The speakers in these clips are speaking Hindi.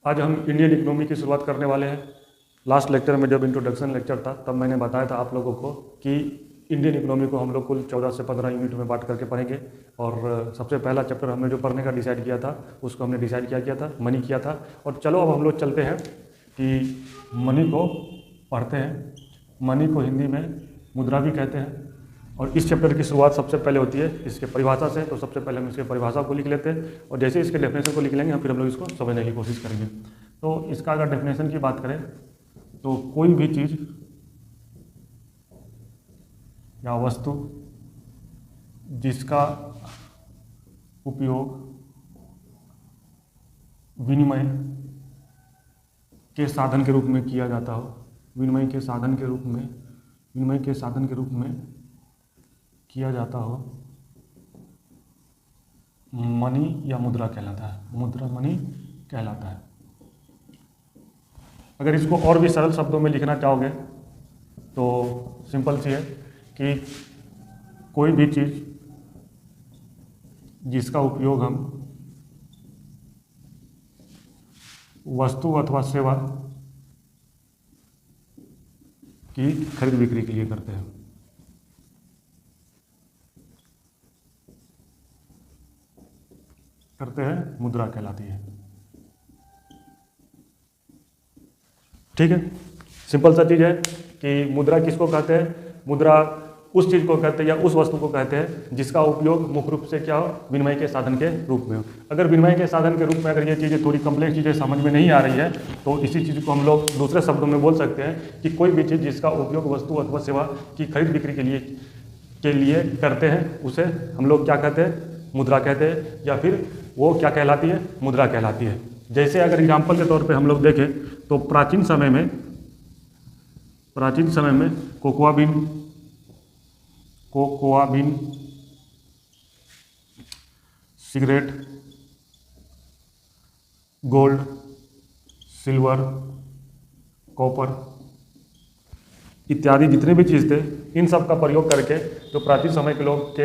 आज हम इंडियन इकोनॉमी की शुरुआत करने वाले हैं। लास्ट लेक्चर में जब इंट्रोडक्शन लेक्चर था तब मैंने बताया था आप लोगों को कि इंडियन इकोनॉमी को हम लोग कुल 14 से 15 यूनिट में बांट करके पढ़ेंगे। और सबसे पहला चैप्टर हमने जो पढ़ने का डिसाइड किया था उसको हमने डिसाइड किया था मनी किया था। और चलो अब हम लोग चलते हैं कि मनी को पढ़ते हैं। मनी को हिंदी में मुद्रा भी कहते हैं। और इस चैप्टर की शुरुआत सबसे पहले होती है इसके परिभाषा से। तो सबसे पहले हम इसके परिभाषा को लिख लेते हैं और जैसे इसके डेफिनेशन को लिख लेंगे फिर हम लोग इसको समझने की कोशिश करेंगे। तो इसका अगर डेफिनेशन की बात करें तो कोई भी चीज़ या वस्तु जिसका उपयोग विनिमय के साधन के रूप में किया जाता हो, विनिमय के साधन के रूप में किया जाता हो, मनी या मुद्रा कहलाता है। मुद्रा मनी कहलाता है। अगर इसको और भी सरल शब्दों में लिखना चाहोगे तो सिंपल सी है कि कोई भी चीज़ जिसका उपयोग हम वस्तु अथवा सेवा की खरीद बिक्री के लिए करते हैं। मुद्रा कहलाती है। ठीक है, सिंपल सा चीज़ है कि मुद्रा किसको कहते हैं। मुद्रा उस चीज़ को कहते हैं या उस वस्तु को कहते हैं जिसका उपयोग मुख्य रूप से क्या हो, विनिमय के साधन के रूप में हो। अगर विनिमय के साधन के रूप में अगर ये चीज़ें थोड़ी कम्प्लेक्स चीज़ें समझ में नहीं आ रही है तो इसी चीज़ को हम लोग दूसरे शब्दों में बोल सकते हैं कि कोई भी चीज़ जिसका उपयोग वस्तु अथवा सेवा की खरीद बिक्री के लिए करते हैं उसे हम लोग क्या कहते हैं, मुद्रा कहते हैं। या फिर वो क्या कहलाती है, मुद्रा कहलाती है। जैसे अगर एग्जाम्पल के तौर पे हम लोग देखें तो प्राचीन समय में cocoa bean, cigarette, gold, silver, copper इत्यादि जितने भी चीज़ थे इन सब का प्रयोग करके जो प्राचीन समय के लोग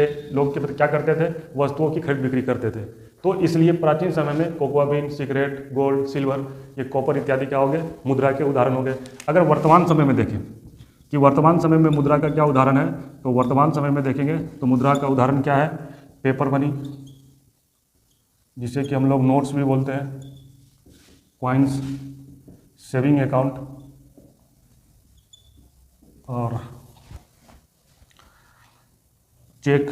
क्या करते थे, वस्तुओं की खरीद बिक्री करते थे। तो इसलिए प्राचीन समय में cocoa bean, cigarette, gold, silver, ये कॉपर इत्यादि क्या हो गए, मुद्रा के उदाहरण हो गए। अगर वर्तमान समय में देखें कि वर्तमान समय में मुद्रा का क्या उदाहरण है तो वर्तमान समय में देखेंगे तो मुद्रा का उदाहरण क्या है, पेपर मनी जिसे कि हम लोग नोट्स भी बोलते हैं, कॉइन्स, सेविंग अकाउंट और चेक,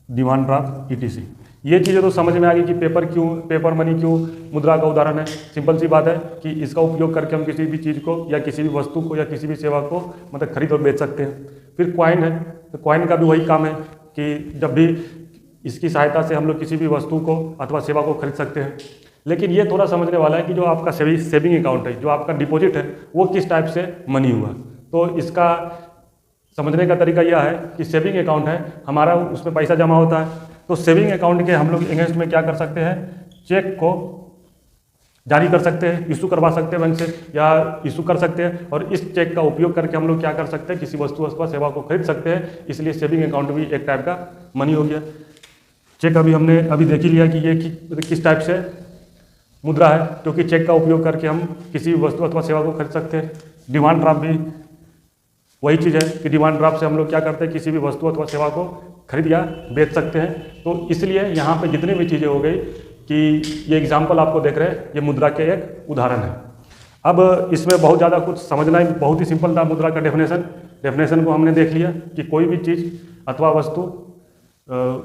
डिमांड ड्राफ्ट ETC। ये चीज़ें तो समझ में आ गई कि पेपर मनी क्यों मुद्रा का उदाहरण है। सिंपल सी बात है कि इसका उपयोग करके हम किसी भी चीज़ को या किसी भी वस्तु को या किसी भी सेवा को मतलब खरीद और बेच सकते हैं। फिर कॉइन है तो कॉइन का भी वही काम है कि जब भी इसकी सहायता से हम लोग किसी भी वस्तु को अथवा सेवा को खरीद सकते हैं। लेकिन ये थोड़ा समझने वाला है कि जो आपका सेविंग अकाउंट है, जो आपका डिपॉजिट है, वो किस टाइप से मनी हुआ। तो इसका समझने का तरीका यह है कि सेविंग अकाउंट है हमारा, उसमें पैसा जमा होता है। तो सेविंग अकाउंट के हम लोग अगेंस्ट में क्या कर सकते हैं, चेक को जारी कर सकते हैं, इशू करवा सकते हैं बैंक से या इशू कर सकते हैं। और इस चेक का उपयोग करके हम लोग क्या कर सकते हैं, किसी वस्तु अथवा सेवा को खरीद सकते हैं। इसलिए सेविंग अकाउंट भी एक टाइप का मनी हो गया। चेक हमने अभी देख ही लिया कि ये किस टाइप से मुद्रा है, क्योंकि चेक का उपयोग करके हम किसी भी वस्तु अथवा सेवा को खरीद सकते हैं। डिमांड ड्राफ्ट भी वही चीज़ है कि डिमांड ड्राफ्ट से हम लोग क्या करते हैं, किसी भी वस्तु अथवा सेवा को खरीद या बेच सकते हैं। तो इसलिए यहाँ पे जितने भी चीज़ें हो गई कि ये एग्जाम्पल आपको देख रहे हैं, ये मुद्रा के एक उदाहरण है। अब इसमें बहुत ज़्यादा कुछ समझना ही बहुत ही सिंपल था। मुद्रा का डेफिनेशन को हमने देख लिया कि कोई भी चीज़ अथवा वस्तु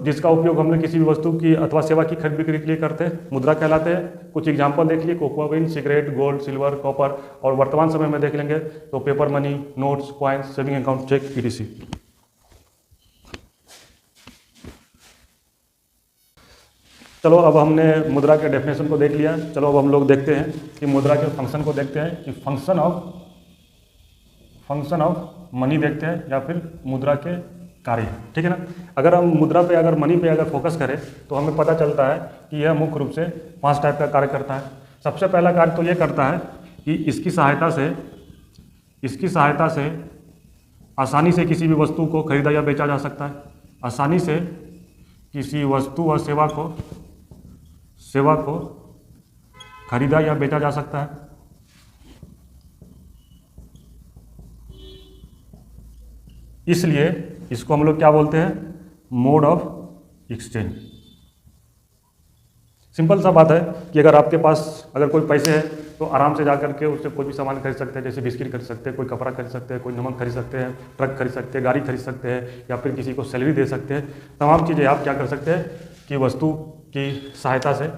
जिसका उपयोग हमने किसी भी वस्तु की अथवा सेवा की खरीद बिक्री के लिए करते हैं, मुद्रा कहलाते हैं। कुछ एग्जाम्पल देख लिए, cocoa bean, cigarette, gold, silver, copper. और वर्तमान समय में देख लेंगे तो paper money, notes, coins, saving account, cheque, ETC। चलो अब हमने मुद्रा के डेफिनेशन को देख लिया। चलो अब हम लोग देखते हैं कि मुद्रा के फंक्शन को देखते हैं कि फंक्शन ऑफ मनी देखते हैं या फिर मुद्रा के कार्य। ठीक है ना। अगर हम मुद्रा पे अगर मनी पे अगर फोकस करें तो हमें पता चलता है कि यह मुख्य रूप से 5 टाइप का कार्य करता है। सबसे पहला कार्य तो ये करता है कि इसकी सहायता से आसानी से किसी भी वस्तु को खरीदा या बेचा जा सकता है। आसानी से किसी वस्तु व सेवा को खरीदा या बेचा जा सकता है। इसलिए इसको हम लोग क्या बोलते हैं, मोड ऑफ एक्सचेंज। सिंपल सा बात है कि अगर आपके पास अगर कोई पैसे है तो आराम से जा करके उससे कोई भी सामान खरीद सकते हैं, जैसे बिस्किट खरीद सकते हैं, कोई कपड़ा खरीद सकते हैं, कोई नमक खरीद सकते हैं, ट्रक खरीद सकते हैं, गाड़ी खरीद सकते हैं, या फिर किसी को सैलरी दे सकते हैं। तमाम चीज़ें आप क्या कर सकते हैं कि वस्तु की सहायता से,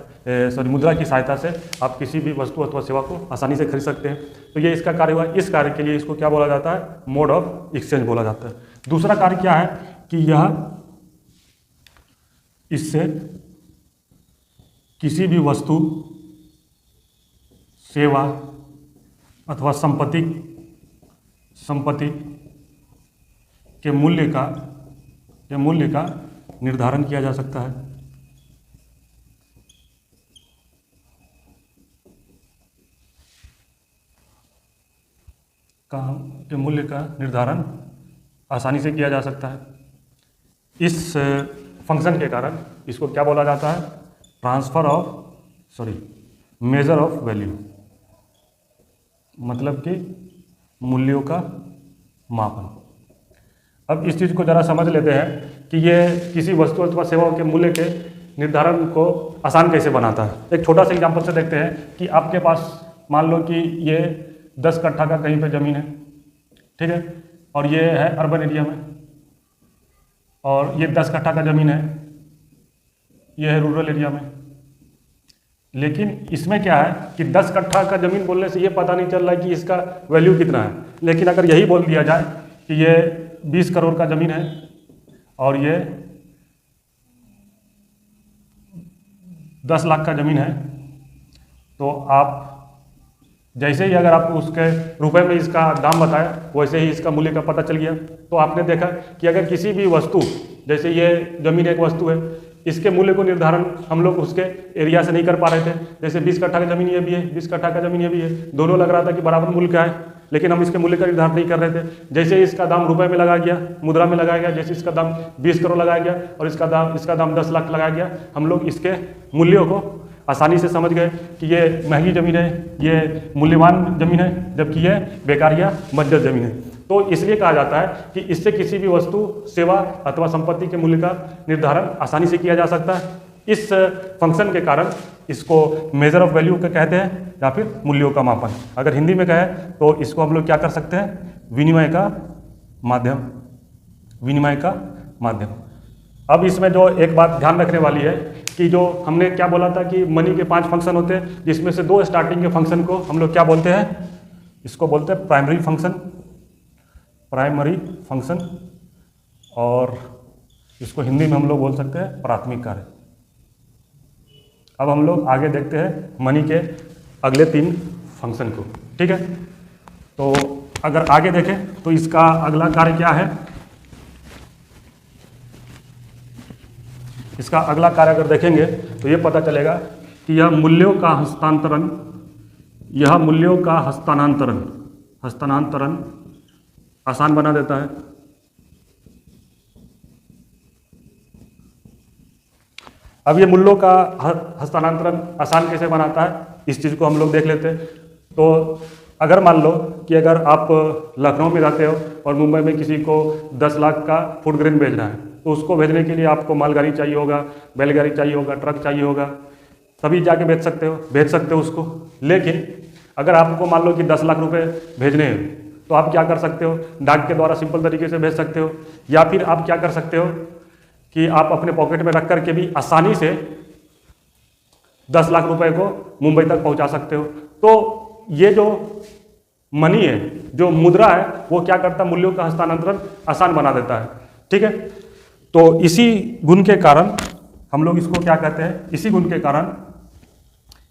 मुद्रा की सहायता से आप किसी भी वस्तु अथवा सेवा को आसानी से खरीद सकते हैं। तो ये इसका कार्य हुआ। इस कार्य के लिए इसको क्या बोला जाता है, मोड ऑफ एक्सचेंज बोला जाता है। दूसरा कार्य क्या है कि यह इससे किसी भी वस्तु, सेवा अथवा संपत्ति के मूल्य का निर्धारण किया जा सकता है। के मूल्य का निर्धारण आसानी से किया जा सकता है। इस फंक्शन के कारण इसको क्या बोला जाता है, मेजर ऑफ वैल्यू, मतलब कि मूल्यों का मापन। अब इस चीज़ को ज़रा समझ लेते हैं कि ये किसी वस्तु अथवा सेवाओं के मूल्य के निर्धारण को आसान कैसे बनाता है। एक छोटा सा एग्जांपल से देखते हैं कि आपके पास मान लो कि ये 10 कट्ठा का कहीं पे ज़मीन है, ठीक है, और ये है अर्बन एरिया में, और ये 10 कट्ठा का ज़मीन है, ये है रूरल एरिया में। लेकिन इसमें क्या है कि 10 कट्ठा का ज़मीन बोलने से ये पता नहीं चल रहा है कि इसका वैल्यू कितना है। लेकिन अगर यही बोल दिया जाए कि ये 20 करोड़ का ज़मीन है और ये 10 लाख का ज़मीन है, तो आप जैसे ही अगर आपको उसके रुपए में इसका दाम बताया वैसे ही इसका मूल्य का पता चल गया। तो आपने देखा कि अगर किसी भी वस्तु, जैसे ये ज़मीन एक वस्तु है, इसके मूल्य को निर्धारण हम लोग उसके एरिया से नहीं कर पा रहे थे। जैसे 20 कट्ठा का ज़मीन ये भी है, 20 कट्ठा का ज़मीन ये भी है, दोनों लग रहा था कि बराबर मूल्य का है, लेकिन हम इसके मूल्य का निर्धारण नहीं कर रहे थे। जैसे इसका दाम रुपए में लगाया गया, मुद्रा में लगाया गया, जैसे इसका दाम 20 करोड़ लगाया गया और इसका दाम 10 लाख लगाया गया, हम लोग इसके मूल्यों को आसानी से समझ गए कि ये महंगी ज़मीन है, ये मूल्यवान ज़मीन है, जबकि ये बेकार या बंजर ज़मीन है। तो इसलिए कहा जाता है कि इससे किसी भी वस्तु, सेवा अथवा संपत्ति के मूल्य का निर्धारण आसानी से किया जा सकता है। इस फंक्शन के कारण इसको मेजर ऑफ वैल्यू का कहते हैं या फिर मूल्यों का मापन। अगर हिंदी में कहें तो इसको हम लोग क्या कर सकते हैं, विनिमय का माध्यम। अब इसमें जो एक बात ध्यान रखने वाली है कि जो हमने क्या बोला था कि मनी के 5 फंक्शन होते हैं, जिसमें से 2 स्टार्टिंग के फंक्शन को हम लोग क्या बोलते हैं, इसको बोलते हैं प्राइमरी फंक्शन, और इसको हिंदी में हम लोग बोल सकते हैं प्राथमिक कार्य। अब हम लोग आगे देखते हैं मनी के अगले 3 फंक्शन को, ठीक है। तो अगर आगे देखें तो इसका अगला कार्य क्या है, इसका अगला कार्य अगर देखेंगे तो ये पता चलेगा कि यह मूल्यों का हस्तांतरण आसान बना देता है। अब ये मूल्यों का हस्तांतरण आसान कैसे बनाता है, इस चीज़ को हम लोग देख लेते हैं। तो अगर मान लो कि अगर आप लखनऊ में रहते हो और मुंबई में किसी को 10 लाख का फूड ग्रेन भेजना है, तो उसको भेजने के लिए आपको मालगाड़ी चाहिए होगा, बैलगाड़ी चाहिए होगा, ट्रक चाहिए होगा, तभी जाके भेज सकते हो उसको। लेकिन अगर आपको मान लो कि 10 लाख रुपए भेजने हैं तो आप क्या कर सकते हो, डाक के द्वारा सिंपल तरीके से भेज सकते हो, या फिर आप क्या कर सकते हो कि आप अपने पॉकेट में रख करके भी आसानी से 10 लाख रुपए को मुंबई तक पहुंचा सकते हो। तो ये जो मनी है, जो मुद्रा है, वो क्या करता है, मूल्यों का हस्तांतरण आसान बना देता है, ठीक है। तो इसी गुण के कारण हम लोग इसको क्या कहते हैं, इसी गुण के कारण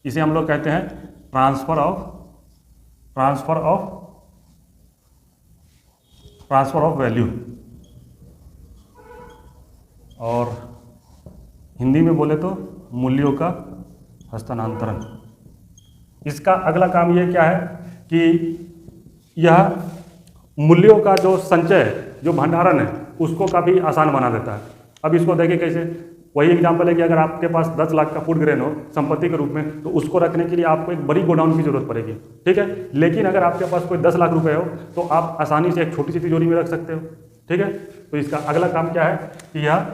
इसे हम लोग कहते हैं ट्रांसफर ऑफ वैल्यू, और हिंदी में बोले तो मूल्यों का हस्तांतरण। इसका अगला काम ये क्या है कि यह मूल्यों का जो संचय, जो भंडारण है, उसको काफ़ी आसान बना देता है। अब इसको देखिए कैसे, वही एग्जाम्पल है कि अगर आपके पास 10 लाख का फूड ग्रेन हो संपत्ति के रूप में, तो उसको रखने के लिए आपको एक बड़ी गोडाउन की जरूरत पड़ेगी, ठीक है। लेकिन अगर आपके पास कोई 10 लाख रुपए हो तो आप आसानी से एक छोटी सी तिजोरी में रख सकते हो, ठीक है। तो इसका अगला काम क्या है कि यह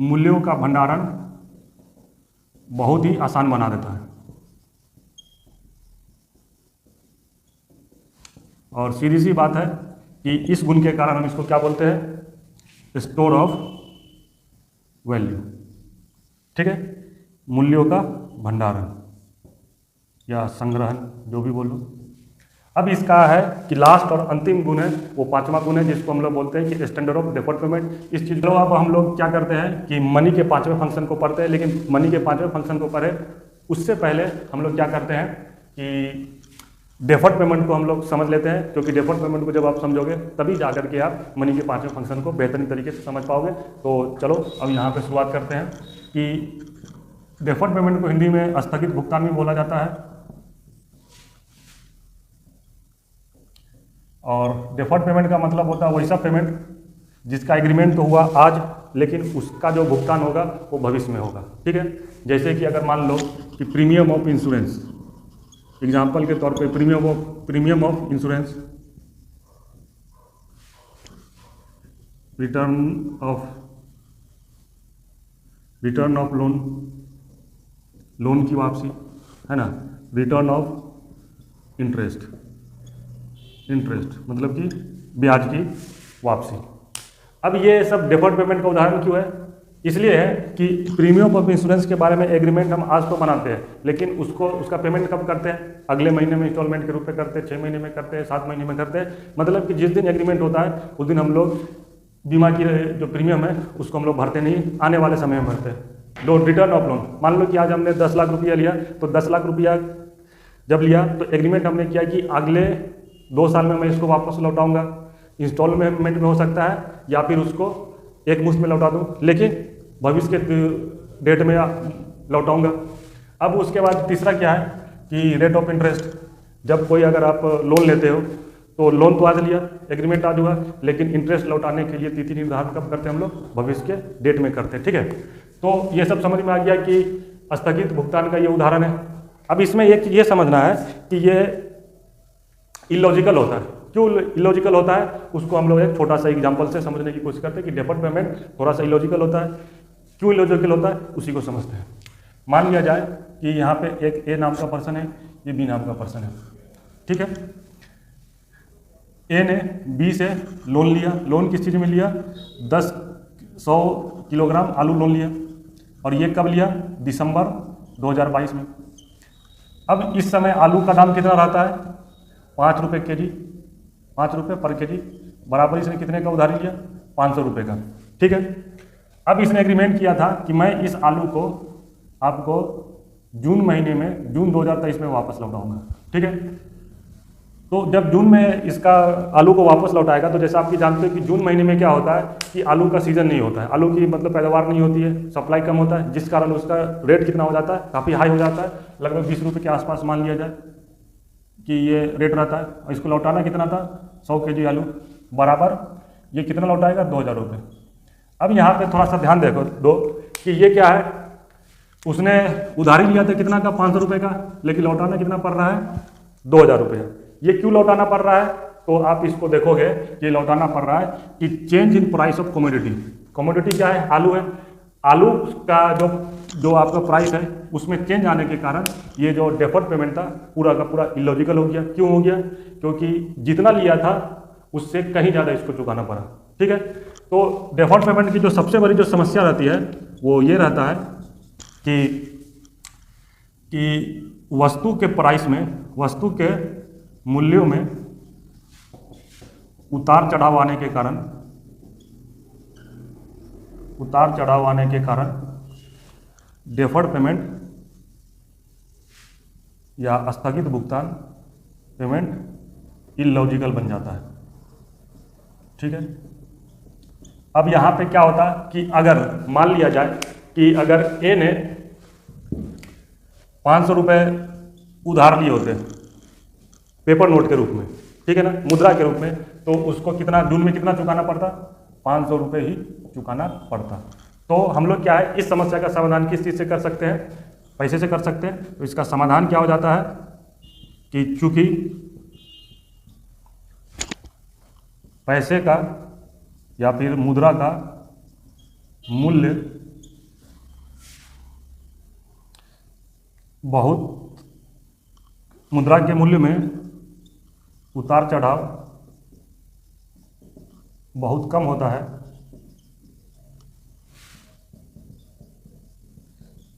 मूल्यों का भंडारण बहुत ही आसान बना देता है। और सीधी सी बात है कि इस गुण के कारण हम इसको क्या बोलते हैं, स्टोर ऑफ वैल्यू, ठीक है। मूल्यों का भंडारण या संग्रहण, जो भी बोलो। अब इसका है कि लास्ट और अंतिम गुण है, वो पांचवा गुण है जिसको हम लोग बोलते हैं कि स्टैंडर्ड ऑफ डेफर्ड पेमेंट। इस चीज को अब हम लोग क्या करते हैं कि मनी के पांचवें फंक्शन को पढ़ते हैं, लेकिन मनी के पांचवें फंक्शन को पढ़े उससे पहले हम लोग क्या करते हैं कि डेफर्ड पेमेंट को हम लोग समझ लेते हैं, क्योंकि डेफर्ड पेमेंट को जब आप समझोगे तभी जाकर के आप मनी के पांचवें फंक्शन को बेहतरीन तरीके से समझ पाओगे। तो चलो अब यहाँ पे शुरुआत करते हैं कि डेफर्ड पेमेंट को हिंदी में स्थगित भुगतान भी बोला जाता है। और डेफर्ड पेमेंट का मतलब होता है वैसा पेमेंट जिसका एग्रीमेंट तो हुआ आज, लेकिन उसका जो भुगतान होगा वो भविष्य में होगा, ठीक है। जैसे कि अगर मान लो कि प्रीमियम ऑफ इंश्योरेंस, एग्जाम्पल के तौर पे premium of insurance, return of loan की वापसी, है ना, रिटर्न ऑफ इंटरेस्ट मतलब कि ब्याज की वापसी। अब ये सब डेफर्ड पेमेंट का उदाहरण क्यों है, इसलिए है कि प्रीमियम ऑफ इंश्योरेंस के बारे में एग्रीमेंट हम आज तो बनाते हैं, लेकिन उसका पेमेंट कब करते हैं, अगले महीने में इंस्टॉलमेंट के रूप में करते हैं, 6 महीने में करते हैं, 7 महीने में करते हैं। मतलब कि जिस दिन एग्रीमेंट होता है उस दिन हम लोग बीमा की जो प्रीमियम है उसको हम लोग भरते नहीं, आने वाले समय में भरते हैं। लोन, रिटर्न ऑफ लोन, मान लो कि आज हमने 10 लाख रुपया लिया, तो 10 लाख रुपया जब लिया तो एग्रीमेंट हमने किया कि अगले 2 साल में मैं इसको वापस लौटाऊंगा। इंस्टॉलमेंट में हो सकता है या फिर उसको एक मुश्त में लौटा दूँ, लेकिन भविष्य के डेट में लौटाऊंगा। अब उसके बाद तीसरा क्या है कि रेट ऑफ इंटरेस्ट। जब कोई अगर आप लोन लेते हो तो लोन तो आज लिया, एग्रीमेंट आज हुआ, लेकिन इंटरेस्ट लौटाने के लिए तिथि निर्धारण कब करते हैं हम लोग, भविष्य के डेट में करते हैं, ठीक है। तो ये सब समझ में आ गया कि स्थगित भुगतान का ये उदाहरण है। अब इसमें एक ये समझना है कि ये इलॉजिकल होता है। क्यों इलॉजिकल होता है उसको हम लोग एक छोटा सा एग्जांपल से समझने की कोशिश करते हैं कि डेफर्ड पेमेंट थोड़ा सा इलॉजिकल होता है। क्यों इलॉजिकल होता है उसी को समझते हैं। मान लिया जाए कि यहाँ पे एक ए नाम का पर्सन है, ये बी नाम का पर्सन है, ठीक है। ए ने बी से लोन लिया, लोन किस चीज़ में लिया, 100 किलोग्राम आलू लोन लिया, और ये कब लिया, दिसंबर 2022 में। अब इस समय आलू का दाम कितना रहता है, 5 रुपये के जी, 5 रुपये पर के जी, बराबर इसने कितने का उधारी लिया, 500 रुपये का, ठीक है। अब इसने एग्रीमेंट किया था कि मैं इस आलू को आपको जून महीने में, जून 2023 में वापस लौटाऊंगा, ठीक है। तो जब जून में इसका आलू को वापस लौटाएगा, तो जैसा आप जानते हो कि जून महीने में क्या होता है कि आलू का सीजन नहीं होता है, आलू की मतलब पैदावार नहीं होती है, सप्लाई कम होता है, जिस कारण उसका रेट कितना हो जाता है, काफ़ी हाई हो जाता है, लगभग 20 रुपये के आसपास मान लिया जाए कि ये रेट रहता है। और इसको लौटाना कितना था, 100 kg आलू, बराबर ये कितना लौटाएगा, 2000 रुपये। अब यहाँ पे थोड़ा सा ध्यान देखो दो कि ये क्या है, उसने उधारी लिया था कितना का, 500 रुपये का, लेकिन लौटाना कितना पड़ रहा है, 2000 रुपये। ये क्यों लौटाना पड़ रहा है, तो आप इसको देखोगे कि लौटाना पड़ रहा है कि change in price of commodity. Commodity क्या है, आलू है, आलू का जो आपका प्राइस है उसमें चेंज आने के कारण ये जो डेफर्ड पेमेंट था पूरा का पूरा इलॉजिकल हो गया। क्यों हो गया, क्योंकि जितना लिया था उससे कहीं ज़्यादा इसको चुकाना पड़ा, ठीक है। तो डेफर्ड पेमेंट की जो सबसे बड़ी जो समस्या रहती है वो ये रहता है कि वस्तु के प्राइस में, वस्तु के मूल्यों में उतार चढ़ाव आने के कारण डेफर्ड पेमेंट या स्थगित भुगतान पेमेंट इलॉजिकल बन जाता है, ठीक है। अब यहाँ पे क्या होता है कि अगर मान लिया जाए कि अगर ए ने 500 रुपये उधार लिए होते हैं पेपर नोट के रूप में, ठीक है ना, मुद्रा के रूप में, तो उसको कितना जून में कितना चुकाना पड़ता, 500 रुपये ही चुकाना पड़ता। तो हम लोग क्या है, इस समस्या का समाधान किस चीज़ से कर सकते हैं, पैसे से कर सकते हैं। तो इसका समाधान क्या हो जाता है कि चूंकि पैसे का या फिर मुद्रा का मूल्य बहुत, मुद्रा के मूल्य में उतार चढ़ाव बहुत कम होता है,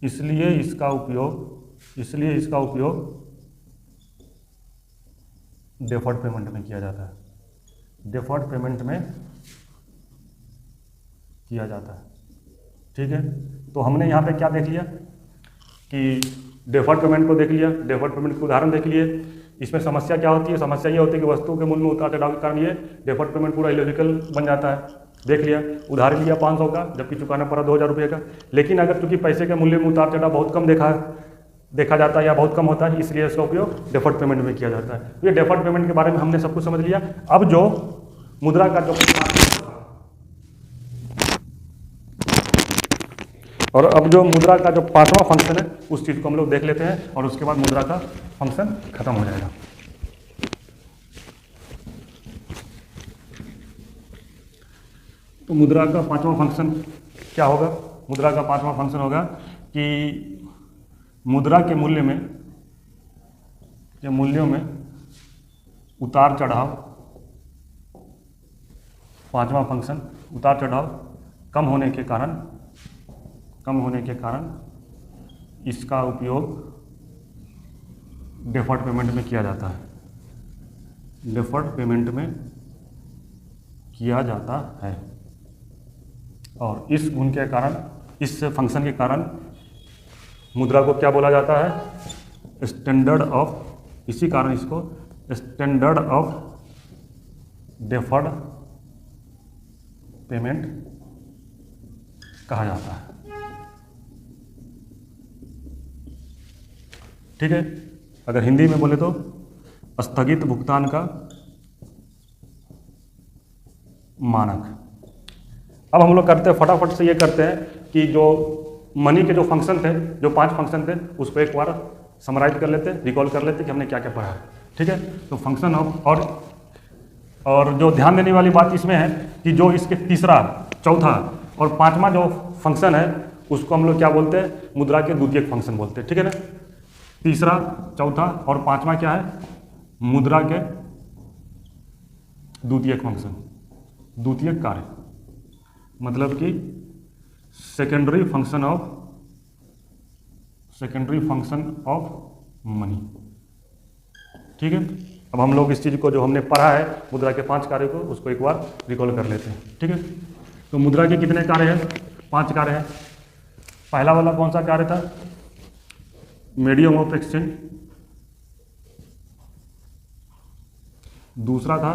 इसलिए इसका उपयोग डेफर्ड पेमेंट में किया जाता है। डेफर्ड पेमेंट में किया जाता है। ठीक है, तो हमने यहाँ पे क्या देख लिया कि डेफर्ड पेमेंट को देख लिया, डेफर्ड पेमेंट के उदाहरण देख लिए। इसमें समस्या क्या होती है, समस्या ये होती है कि वस्तु के मूल्य में उतार चढ़ाव के कारण ये डेफर्ड पेमेंट पूरा इलॉजिकल बन जाता है। देख लिया, उधार लिया 500 का, जबकि चुकाना पड़ा 2000 रुपये का। लेकिन अगर चूंकि पैसे के मूल्य में उतार चढ़ाव बहुत कम देखा जाता है या बहुत कम होता है, इसलिए इसका उपयोग डेफर्ड पेमेंट में किया जाता है। तो ये डेफर्ड पेमेंट के बारे में हमने सब कुछ समझ लिया। अब जो मुद्रा का जो और अब जो मुद्रा का जो 5वां फंक्शन है उस चीज़ को हम लोग देख लेते हैं और उसके बाद मुद्रा का फंक्शन खत्म हो जाएगा। तो मुद्रा का 5वां फंक्शन क्या होगा, मुद्रा का 5वां फंक्शन होगा कि मुद्रा के मूल्यों में उतार चढ़ाव, 5वां फंक्शन उतार चढ़ाव कम होने के कारण इसका उपयोग डेफर्ड पेमेंट में किया जाता है। डेफर्ड पेमेंट में किया जाता है और इस गुण के कारण, इस फंक्शन के कारण मुद्रा को क्या बोला जाता है, स्टैंडर्ड ऑफ, इसी कारण इसको स्टैंडर्ड ऑफ डेफर्ड पेमेंट कहा जाता है। ठीक है, अगर हिंदी में बोले तो स्थगित भुगतान का मानक। अब हम लोग करते हैं, फटाफट से ये करते हैं कि जो मनी के जो फंक्शन थे, जो 5 फंक्शन थे, उसको एक बार समराइज कर लेते हैं, रिकॉल कर लेते हैं कि हमने क्या क्या पढ़ा है। ठीक है, तो फंक्शन ऑफ, और जो ध्यान देने वाली बात इसमें है कि जो इसके तीसरा, चौथा और 5वां जो फंक्शन है उसको हम लोग क्या बोलते हैं, मुद्रा के द्वितीयक फंक्शन बोलते हैं। ठीक है ना, तीसरा, चौथा और 5वां क्या है, मुद्रा के द्वितीयक फंक्शन, द्वितीयक कार्य, मतलब कि सेकेंडरी फंक्शन ऑफ मनी। ठीक है, अब हम लोग इस चीज़ को जो हमने पढ़ा है मुद्रा के 5 कार्य को, उसको एक बार रिकॉल कर लेते हैं। ठीक है, तो मुद्रा के कितने कार्य हैं, 5 कार्य हैं। पहला वाला कौन सा कार्य था, मीडियम ऑफ एक्सचेंज। दूसरा था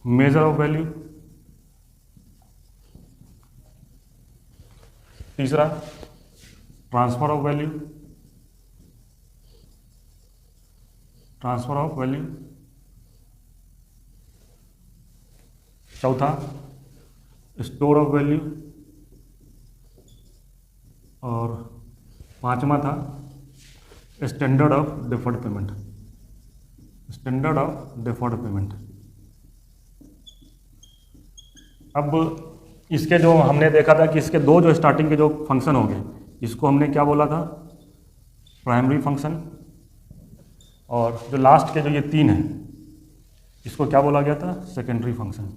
मेजर ऑफ वैल्यू। तीसरा ट्रांसफर ऑफ वैल्यू। चौथा स्टोर ऑफ वैल्यू और 5वां था स्टैंडर्ड ऑफ डेफर्ड पेमेंट। अब इसके जो हमने देखा था कि इसके 2 जो स्टार्टिंग के जो फंक्शन हो गए, इसको हमने क्या बोला था, प्राइमरी फंक्शन, और जो लास्ट के जो ये 3 हैं इसको क्या बोला गया था, सेकेंडरी फंक्शन।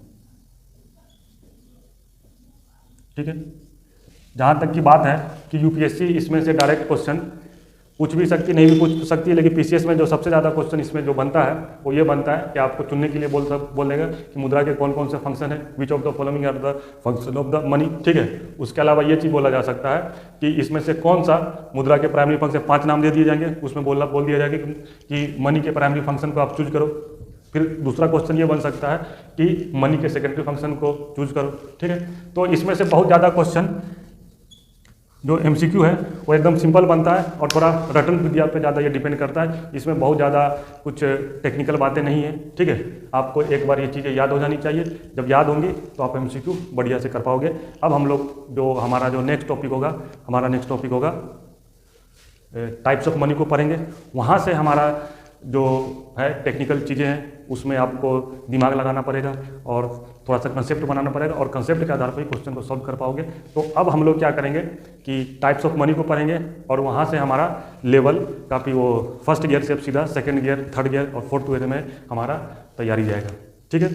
ठीक है, जहाँ तक की बात है कि यूपीएससी इसमें से डायरेक्ट क्वेश्चन पूछ भी सकती, नहीं भी पूछ सकती है, लेकिन पीसीएस में जो सबसे ज़्यादा क्वेश्चन इसमें जो बनता है वो ये बनता है कि आपको चुनने के लिए बोलेगा कि मुद्रा के कौन कौन से फंक्शन है, which of the following are the function of the money. ठीक है, उसके अलावा ये चीज़ बोला जा सकता है कि इसमें से कौन सा मुद्रा के प्राइमरी फंक्शन, 5 नाम दे दिए जाएंगे, उसमें बोल दिया जाएगा कि मनी के प्राइमरी फंक्शन को आप चूज करो। फिर दूसरा क्वेश्चन ये बन सकता है कि मनी के सेकेंडरी फंक्शन को चूज करो। ठीक है, तो इसमें से बहुत ज़्यादा क्वेश्चन जो MCQ है वो एकदम सिंपल बनता है और थोड़ा रटन विद्या पे ज़्यादा ये डिपेंड करता है। इसमें बहुत ज़्यादा कुछ टेक्निकल बातें नहीं है, ठीक है। आपको एक बार ये चीज़ें याद हो जानी चाहिए, जब याद होंगी तो आप MCQ बढ़िया से कर पाओगे। अब हम लोग जो हमारा जो नेक्स्ट टॉपिक होगा टाइप्स ऑफ मनी को पढ़ेंगे। वहाँ से हमारा जो है टेक्निकल चीज़ें हैं उसमें आपको दिमाग लगाना पड़ेगा और थोड़ा सा कंसेप्ट बनाना पड़ेगा और कंसेप्ट के आधार पर ही क्वेश्चन को सॉल्व कर पाओगे। तो अब हम लोग क्या करेंगे कि टाइप्स ऑफ मनी को पढ़ेंगे और वहाँ से हमारा लेवल काफ़ी वो फर्स्ट गियर से सीधा सेकंड गियर, थर्ड गियर और फोर्थ गियर में हमारा तैयारी जाएगा, ठीक है।